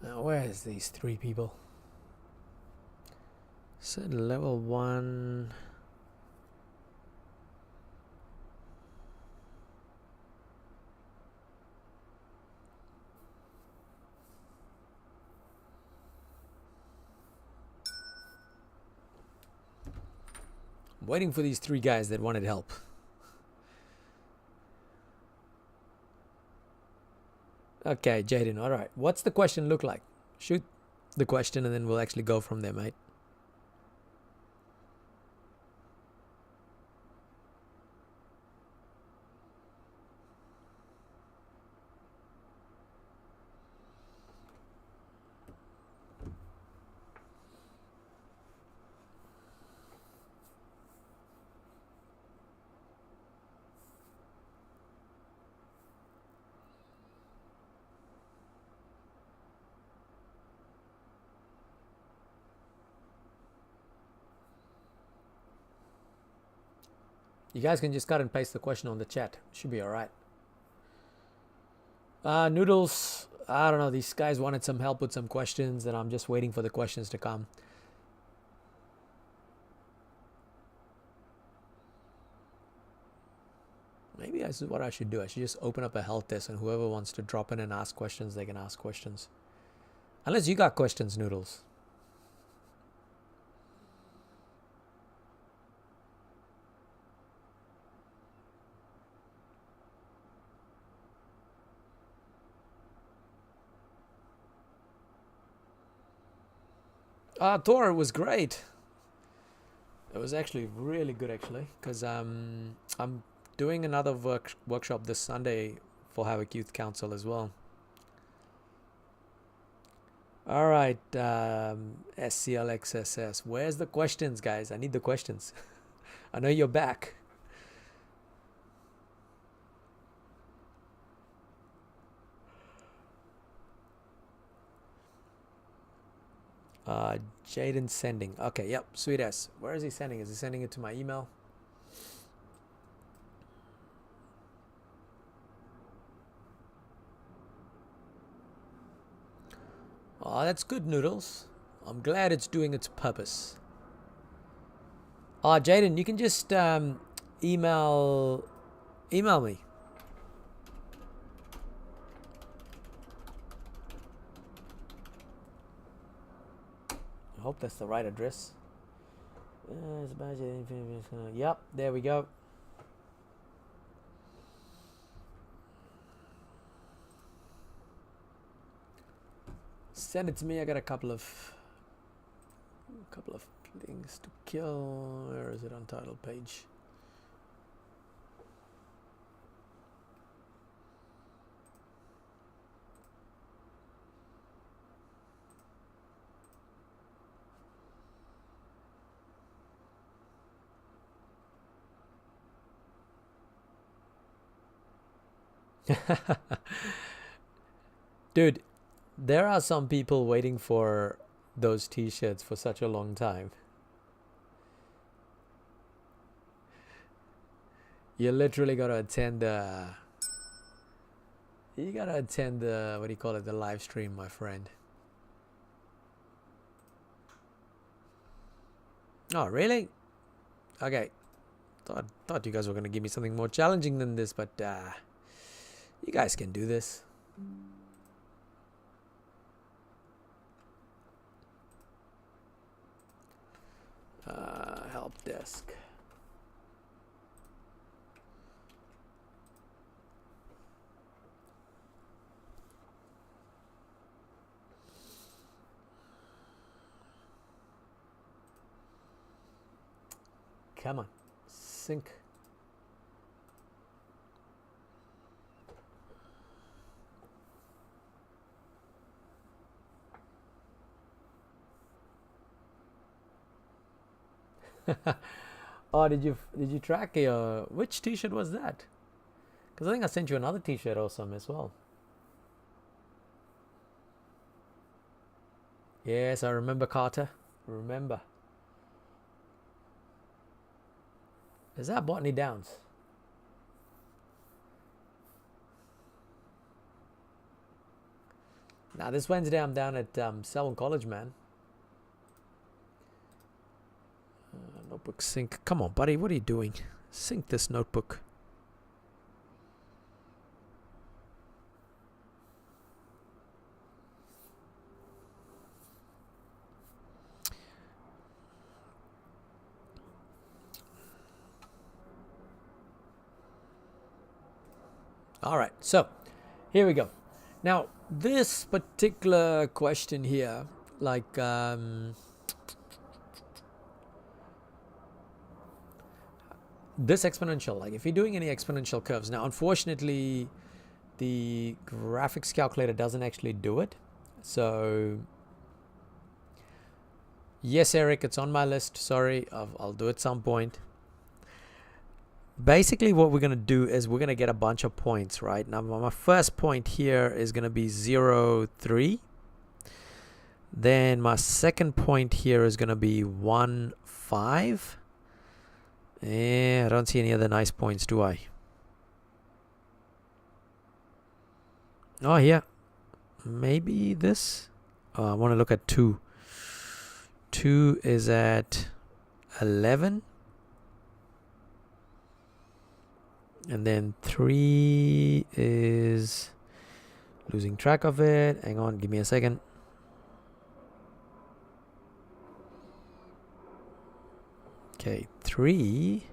Where's these three people? Said level 1. I'm waiting for these three guys that wanted help. Okay, Jaden, alright. What's the question look like? Shoot the question and then we'll actually go from there, mate. You guys can just cut and paste the question on the chat. Should be alright. Noodles, I don't know. These guys wanted some help with some questions, and I'm just waiting for the questions to come. Maybe this is what I should do. I should just open up a help desk, and whoever wants to drop in and ask questions, they can ask questions. Unless you got questions, Noodles. Thor was great. It was actually really good, actually, because I'm doing another workshop this Sunday for Havoc Youth Council as well. All right, SCLXSS. Where's the questions, guys? I need the questions. I know you're back. Jaden sending. Okay, yep, sweet ass. Where is he sending? Is he sending it to my email? Oh, that's good, Noodles. I'm glad it's doing its purpose. Jaden, you can just email me. I hope that's the right address. Yep, there we go. Send it to me. I got a couple of things to kill. Where is it on title page? Dude, there are some people waiting for those t-shirts for such a long time. You literally gotta attend the what do you call it, the live stream, my friend. Oh, really? Okay. Thought you guys were gonna give me something more challenging than this, but you guys can do this. Help desk. Come on, sync. Oh, did you track which t-shirt was that? Because I think I sent you another t-shirt awesome as well. Yes, I remember, Carter. Remember. Is that Botany Downs? Now this Wednesday I'm down at Selwyn College, man. Notebook sync. Come on, buddy. What are you doing? Sync this notebook. All right, so here we go. Now, this particular question here, like, this exponential, like if you're doing any exponential curves, now, unfortunately, the graphics calculator doesn't actually do it. So, yes, Eric, it's on my list. Sorry, I'll do it some point. Basically what we're going to do is we're going to get a bunch of points, right? Now my first point here is going to be 0, 3. Then my second point here is going to be 1, 5. I don't see any other nice points, do I? Oh, yeah. Maybe this. Oh, I want to look at 2. 2 is at 11. And then 3 is losing track of it. Hang on, give me a second. Okay, 3.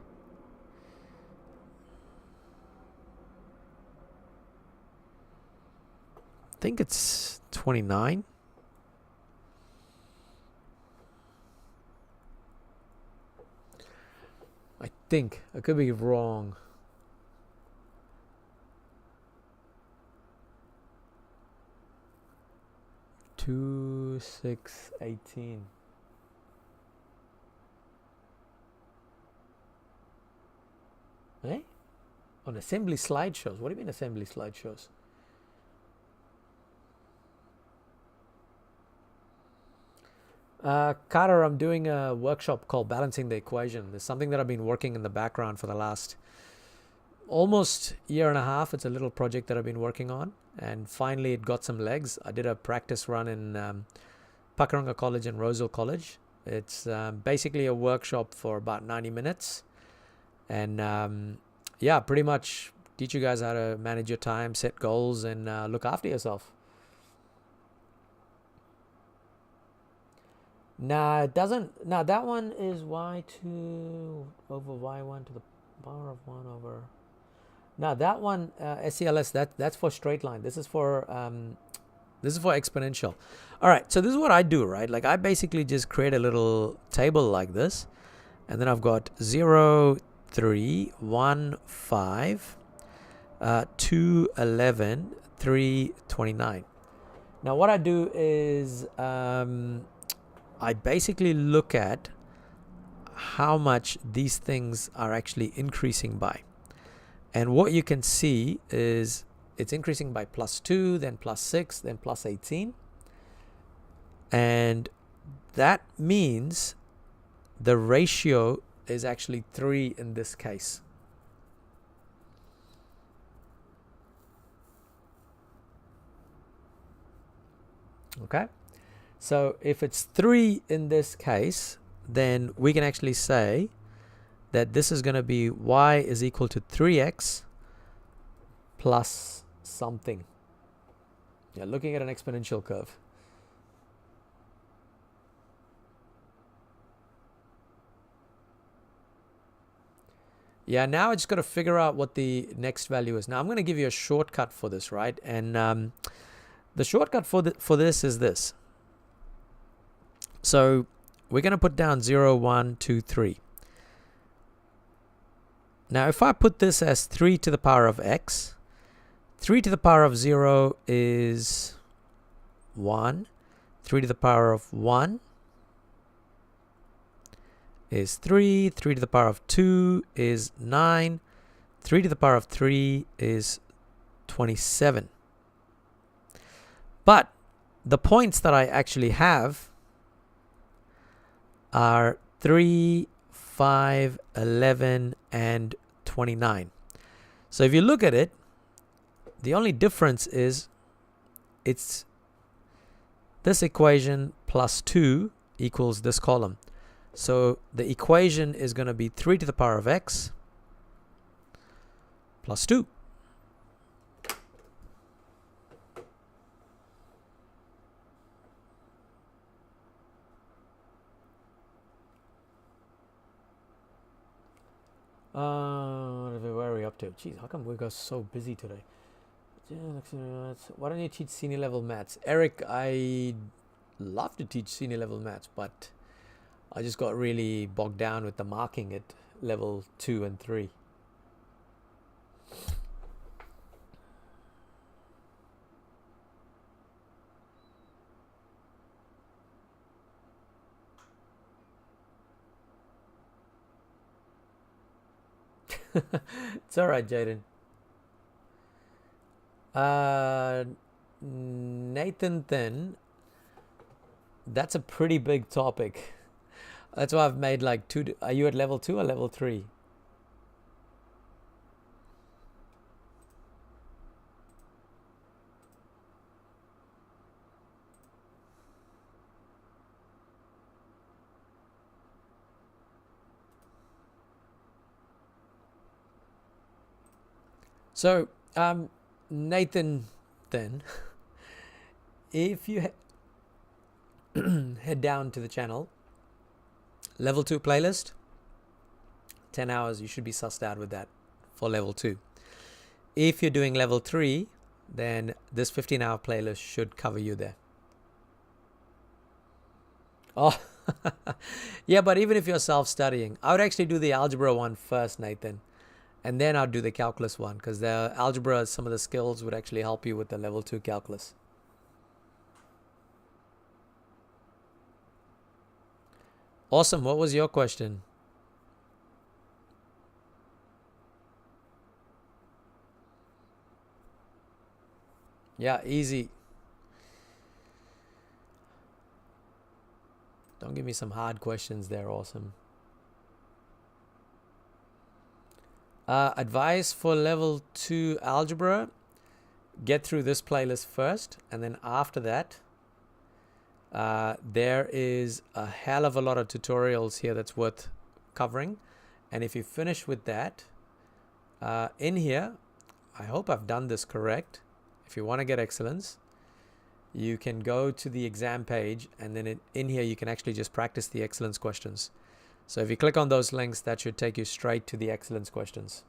I think it's 29. I think. I could be wrong. 2, 6, 18. Eh? On assembly slideshows. What do you mean assembly slideshows? Carter, I'm doing a workshop called Balancing the Equation. There's something that I've been working in the background for the last almost year and a half. It's a little project that I've been working on, and finally it got some legs. I did a practice run in Pakuranga College and Roseville College. It's basically a workshop for about 90 minutes, and yeah, pretty much teach you guys how to manage your time, set goals, and look after yourself. Nah, it doesn't. Nah, that one is y2 over y1 to the power of 1 over. Now that one, SCLS, that's for straight line. This is for exponential. All right, so this is what I do, right? Like I basically just create a little table like this, and then I've got 0, 3, 1, 5, 2, 11, 3, 29. Now what I do is I basically look at how much these things are actually increasing by. And what you can see is it's increasing by +2, then +6, then +18. And that means the ratio is actually 3 in this case. Okay? So if it's 3 in this case, then we can actually say that this is going to be y is equal to 3x plus something. Yeah, looking at an exponential curve. Yeah, now I just got to figure out what the next value is. Now I'm going to give you a shortcut for this, right? And the shortcut for this is this. So we're going to put down 0, 1, 2, 3. Now if I put this as 3 to the power of x, 3 to the power of 0 is 1, 3 to the power of 1 is 3, 3 to the power of 2 is 9, 3 to the power of 3 is 27. But the points that I actually have are 3, 5, 11, and 29. So if you look at it, the only difference is it's this equation plus 2 equals this column. So the equation is going to be 3 to the power of x plus 2. Where are we up to? Jeez, how come we got so busy today? Why don't you teach senior level maths? Eric, I love to teach senior level maths, but I just got really bogged down with the marking at level 2 and 3. It's alright, Jaden. Nathan, then, that's a pretty big topic. That's why I've made like 2. Are you at level 2 or level 3? So, Nathan, then, if you head down to the channel, level 2 playlist, 10 hours, you should be sussed out with that for level 2. If you're doing level 3, then this 15-hour playlist should cover you there. Oh, yeah, but even if you're self-studying, I would actually do the algebra one first, Nathan. And then I'll do the calculus one, because the algebra, some of the skills would actually help you with the level 2 calculus. Awesome. What was your question? Yeah, easy. Don't give me some hard questions there. Awesome. Advice for level 2 algebra: get through this playlist first, and then after that, there is a hell of a lot of tutorials here that's worth covering. And if you finish with that, in here, I hope I've done this correct. If you want to get excellence, you can go to the exam page, and then in here you can actually just practice the excellence questions. So if you click on those links, that should take you straight to the excellence questions.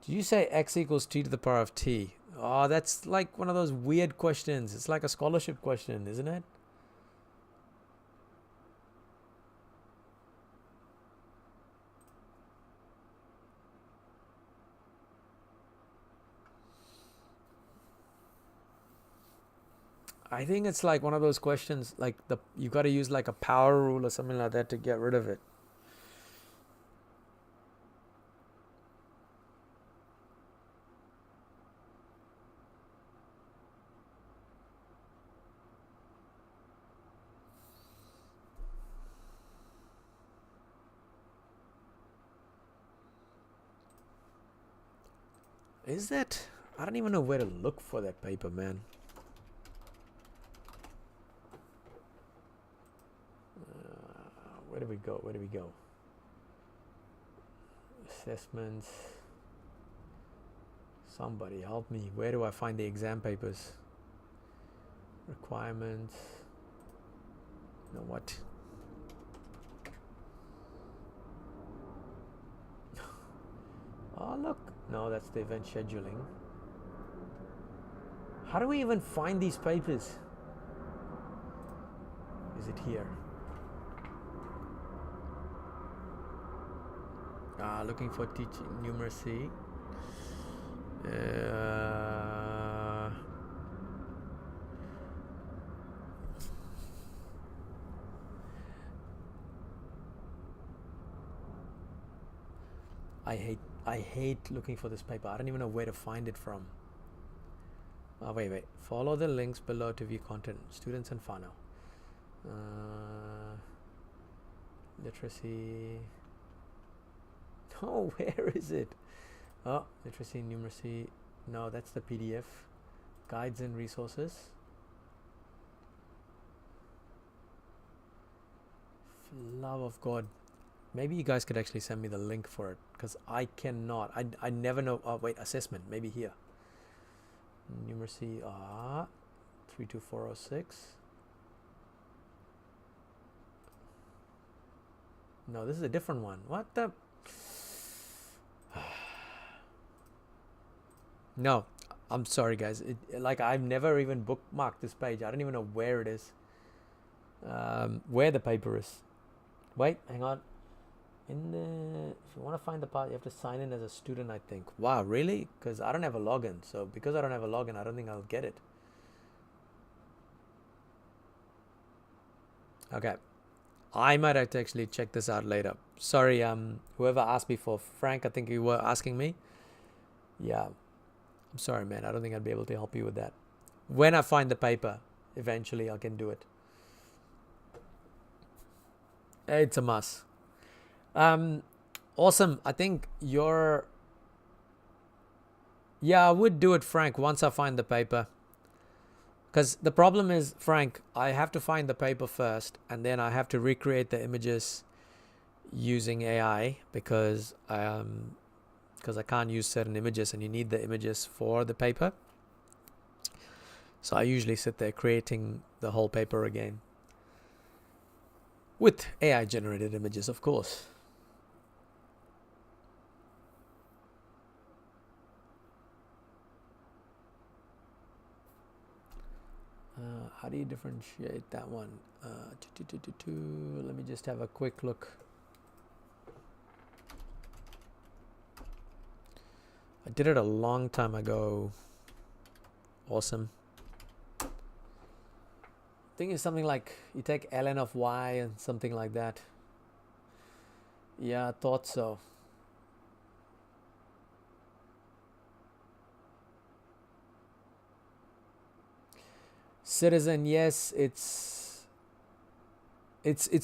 Did you say x equals t to the power of t? Oh, that's like one of those weird questions. It's like a scholarship question, isn't it? I think it's like one of those questions, like you got to use like a power rule or something like that to get rid of it. Is that? I don't even know where to look for that paper, man. Where do we go? Where do we go? Assessments. Somebody help me. Where do I find the exam papers? Requirements. You know what? Oh, look. No, that's the event scheduling. How do we even find these papers? Is it here? Looking for teaching numeracy. I hate looking for this paper. I don't even know where to find it from. Wait. Follow the links below to view content. Students and Fano. Literacy. Oh, where is it? Oh, literacy, numeracy. No, that's the PDF. Guides and resources. For love of God. Maybe you guys could actually send me the link for it, because I cannot. I never know. Oh, wait, assessment. Maybe here. Numeracy 32406. No, this is a different one. What the? No, I'm sorry, guys. Like, I've never even bookmarked this page. I don't even know where it is. Where the paper is. Wait, hang on. If you want to find the part, you have to sign in as a student, I think. Wow, really? Because I don't have a login. So because I don't have a login, I don't think I'll get it. Okay. I might have to actually check this out later. Sorry, whoever asked me for Frank, I think you were asking me. Yeah. I'm sorry, man. I don't think I'd be able to help you with that. When I find the paper, eventually I can do it. It's a must. Awesome. I think yeah, I would do it, Frank, once I find the paper. Because the problem is, Frank, I have to find the paper first, and then I have to recreate the images using AI, because I can't use certain images, and you need the images for the paper. So I usually sit there creating the whole paper again. With AI generated images, of course. How do you differentiate that one? Let me just have a quick look. I did it a long time ago. Awesome. I think it's something like you take ln of y and something like that. Yeah, I thought so. Citizen, yes, it's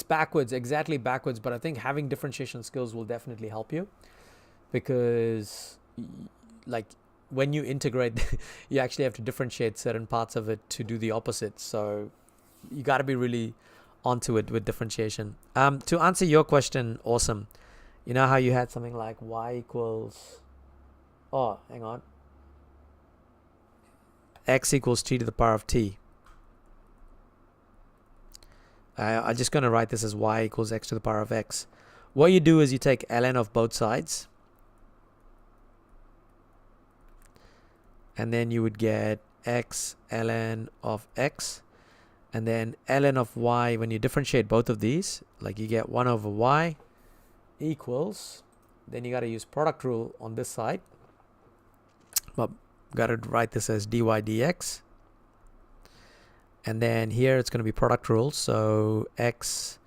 backwards, exactly backwards, but I think having differentiation skills will definitely help you, because like when you integrate, you actually have to differentiate certain parts of it to do the opposite. So you got to be really onto it with differentiation. To answer your question, awesome. You know how you had something like y equals, oh, hang on, x equals t to the power of t. I'm just going to write this as y equals x to the power of x. What you do is you take ln of both sides, and then you would get x ln of x, and then ln of y. When you differentiate both of these, like, you get 1 over y equals, then you got to use product rule on this side, but got to write this as dy dx. And then here it's going to be product rule, so x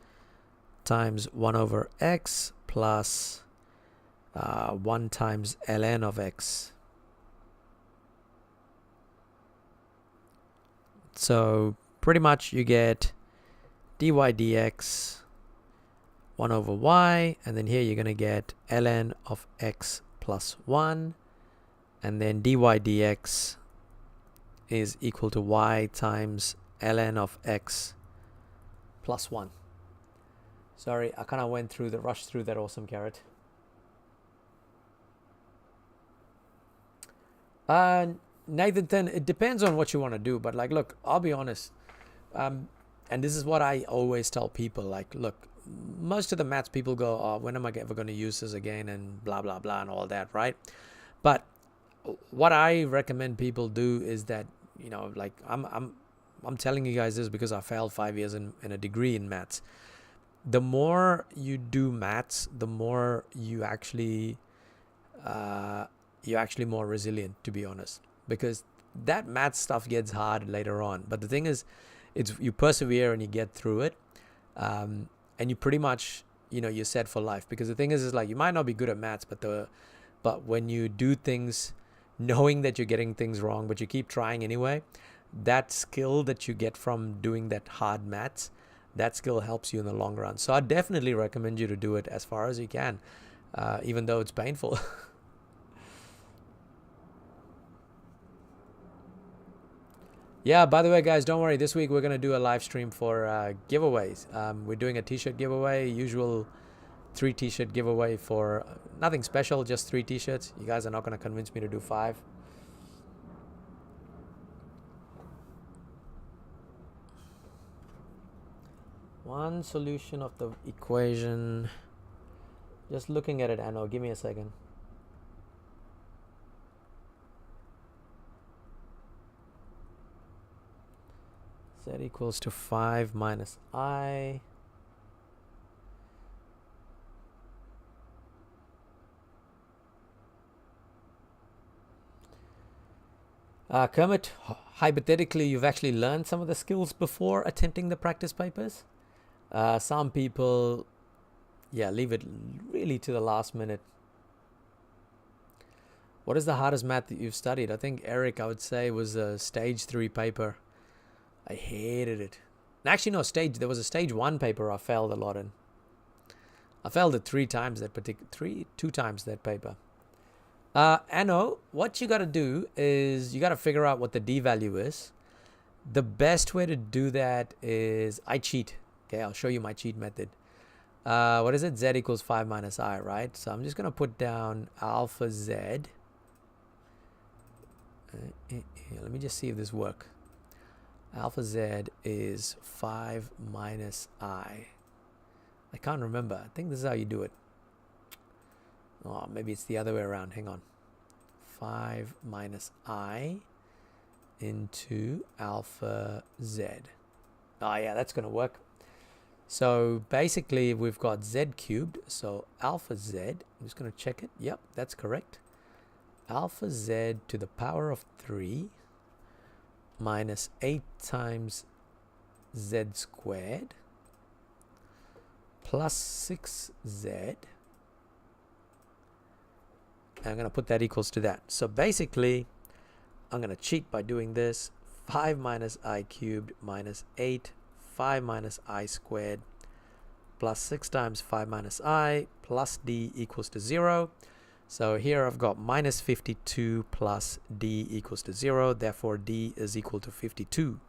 times 1 over x plus 1 times ln of x. So pretty much you get dy dx 1 over y, and then here you're going to get ln of x plus 1, and then dy dx is equal to y times ln of x plus 1. Sorry, I kind of went through rushed through that. Awesome, Carrot. Nathan, it depends on what you want to do, but like, look, I'll be honest, and this is what I always tell people, like, look, most of the maths people go, oh, when am I ever going to use this again, and blah blah blah and all that, right? But what I recommend people do is that, you know, like, I'm telling you guys this because I failed 5 years in a degree in maths. The more you do maths, the more you're actually more resilient, to be honest, because that math stuff gets hard later on. But the thing is, you persevere and you get through it, and you pretty much, you know, you're set for life. Because the thing is like, you might not be good at maths, but when you do things knowing that you're getting things wrong, but you keep trying anyway, that skill that you get from doing that hard maths, that skill helps you in the long run. So I definitely recommend you to do it as far as you can, even though it's painful. Yeah, by the way, guys, don't worry. This week we're going to do a live stream for giveaways. We're doing a t-shirt giveaway, usual 3 t-shirt giveaway for nothing special, just 3 t-shirts. You guys are not going to convince me to do 5. One solution of the equation. Just looking at it, Anno. Give me a second. Z equals to 5 minus I. Kermit, hypothetically, you've actually learned some of the skills before attempting the practice papers. Some people, yeah, leave it really to the last minute. What is the hardest math that you've studied? I think Eric, I would say, was a stage 3 paper. I hated it. Actually, no, there was a stage 1 paper I failed a lot in. I failed it 2 times that paper. Anno, what you got to do is you got to figure out what the D value is. The best way to do that is I cheat. Okay, I'll show you my cheat method. What is it? Z equals 5 minus I, right? So I'm just going to put down alpha Z. Let me just see if this works. Alpha Z is 5 minus I. I can't remember. I think this is how you do it. Oh, maybe it's the other way around. Hang on. 5 minus I into alpha Z. Oh, yeah, that's going to work. So basically, we've got Z cubed. So alpha Z, I'm just going to check it. Yep, that's correct. Alpha Z to the power of 3 minus 8 times Z squared plus 6Z. I'm going to put that equals to that. So basically, I'm going to cheat by doing this. 5 minus I cubed minus 8, 5 minus I squared plus 6 times 5 minus I plus D equals to 0. So here I've got minus 52 plus D equals to 0. Therefore, D is equal to 52.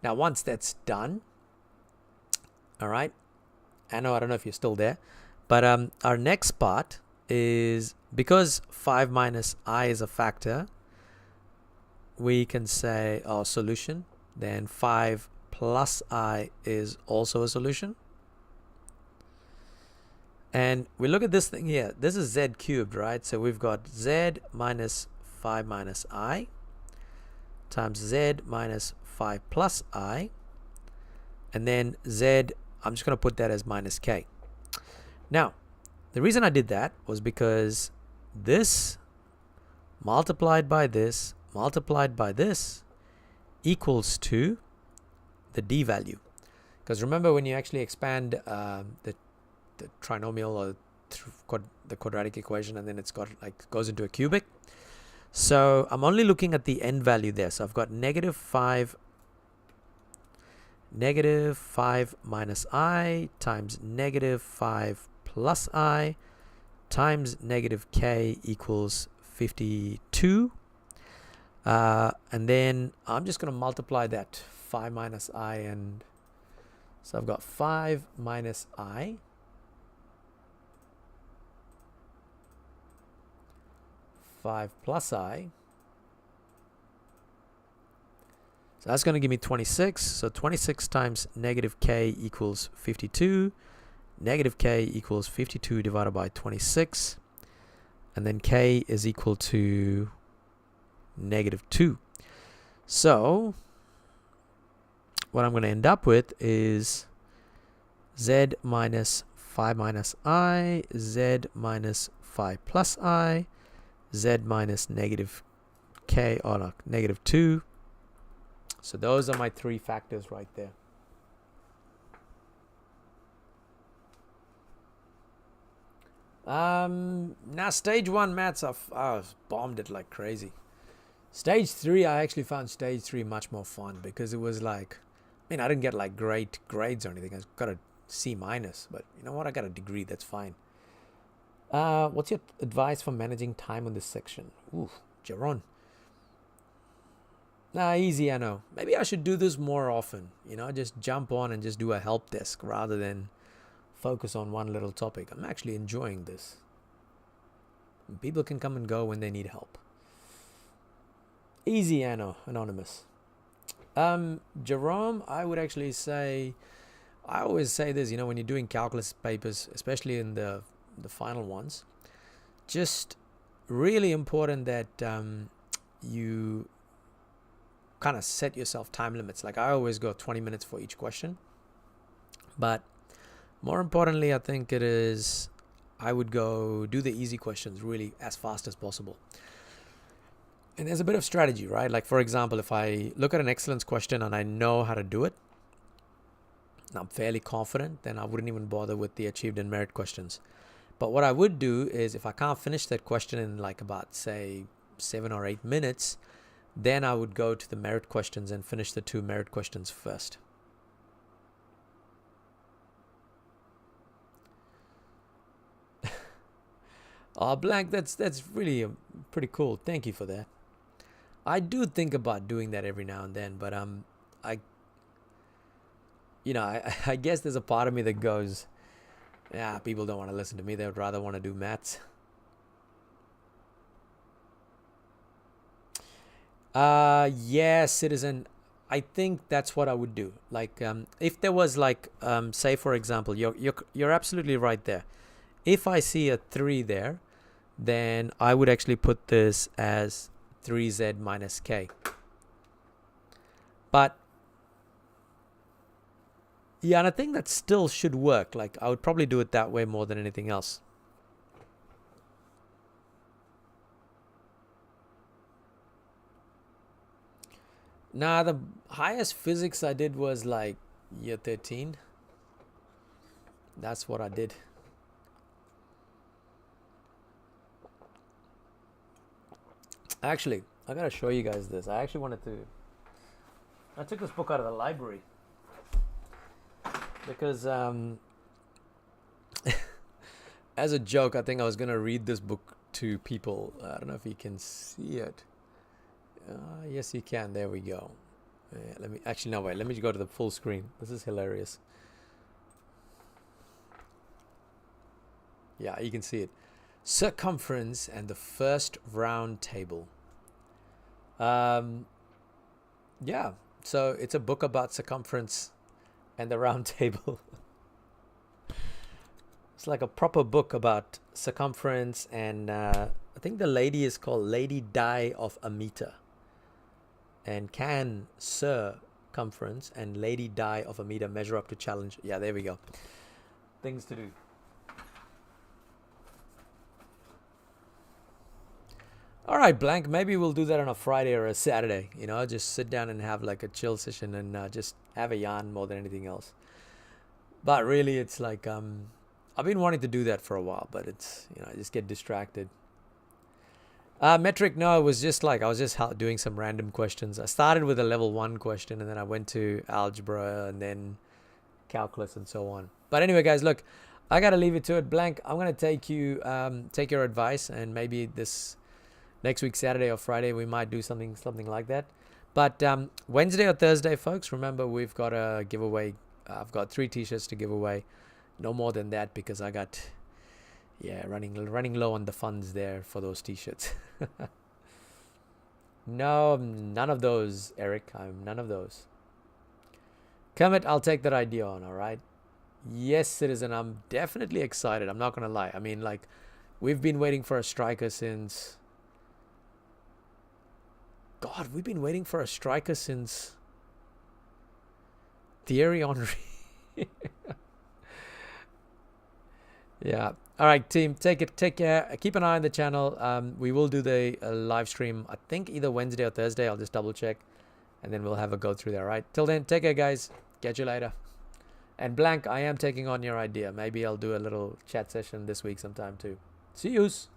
Now, once that's done, all right, I don't know if you're still there, but our next part is, because 5 minus I is a factor, we can say our solution, then 5 plus I is also a solution. And we look at this thing here. This is Z cubed, right? So we've got Z minus 5 minus I times Z minus 5 plus I. And then Z, I'm just going to put that as minus K. Now, the reason I did that was because this multiplied by this equals to the D value. Because remember, when you actually expand the trinomial or the quadratic equation, and then it's got goes into a cubic. So I'm only looking at the end value there. So I've got negative 5 minus I times negative 5 plus I times negative K equals 52. And then I'm just going to multiply that 5 minus I, and so I've got 5 minus I 5 plus I. So that's going to give me 26. So 26 times negative K equals 52. Negative K equals 52 divided by 26. And then K is equal to negative 2. So what I'm going to end up with is Z minus 5 minus I, Z minus 5 plus I, Z minus negative K, or no, negative 2. So those are my 3 factors right there. Now stage 1 maths, I've bombed it like crazy. Stage 3, I actually found stage 3 much more fun, because it was like, I mean, I didn't get like great grades or anything. I got a C minus, but you know what? I got a degree. That's fine. What's your advice for managing time on this section? Ooh, Jaron. Nah, easy, I know. Maybe I should do this more often. You know, just jump on and just do a help desk rather than focus on one little topic. I'm actually enjoying this. People can come and go when they need help. Easy, Anno, anonymous. Jerome, I would actually say, I always say this, you know, when you're doing calculus papers, especially in the final ones, just really important that you kind of set yourself time limits. Like I always go 20 minutes for each question. But more importantly, I think it is, I would go do the easy questions really as fast as possible. And there's a bit of strategy, right? Like for example, if I look at an excellence question and I know how to do it, and I'm fairly confident, then I wouldn't even bother with the achieved and merit questions. But what I would do is if I can't finish that question in like about say 7 or 8 minutes, then I would go to the merit questions and finish the 2 merit questions first. Oh, Blank, that's really pretty cool. Thank you for that. I do think about doing that every now and then, but I guess there's a part of me that goes, yeah, people don't want to listen to me. They would rather want to do maths. Yeah, Citizen. I think that's what I would do. Like, if there was like, say for example, you're absolutely right there. If I see a 3 there, then I would actually put this as 3z minus k. But yeah, and I think that still should work. Like, I would probably do it that way more than anything else. Nah, the highest physics I did was like year 13. That's what I did. Actually, I gotta show you guys this. I actually wanted to. I took this book out of the library because, as a joke, I think I was gonna read this book to people. I don't know if you can see it. Yes, you can. There we go. Let me actually no wait. Let me go to the full screen. This is hilarious. Yeah, you can see it. Circumference and the first round table. Yeah, so it's a book about circumference and the round table. It's like a proper book about circumference, and I think the lady is called Lady Di of Amita. And can circumference and Lady Di of Amita measure up to challenge? Yeah, there we go. Things to do. All right, Blank, maybe we'll do that on a Friday or a Saturday. You know, just sit down and have like a chill session and just have a yarn more than anything else. But really, it's like, I've been wanting to do that for a while, but it's, you know, I just get distracted. Metric, no, it was just like, I was just doing some random questions. I started with a level 1 question, and then I went to algebra and then calculus and so on. But anyway, guys, look, I got to leave it to it. Blank, I'm going to take your advice, and maybe this next week, Saturday or Friday, we might do something like that. But Wednesday or Thursday, folks, remember we've got a giveaway. I've got 3 t-shirts to give away. No more than that, because I got, running low on the funds there for those t-shirts. No, none of those, Eric. I'm none of those. Kermit, I'll take that idea on, all right? Yes, Citizen, I'm definitely excited. I'm not going to lie. I mean, like, we've been waiting for a striker since... God, we've been waiting for a striker since Thierry Henry. Yeah. All right, team. Take care. Keep an eye on the channel. We will do the live stream, I think either Wednesday or Thursday. I'll just double check. And then we'll have a go through there. All right. Till then, take care, guys. Catch you later. And Blank, I am taking on your idea. Maybe I'll do a little chat session this week sometime too. See yous.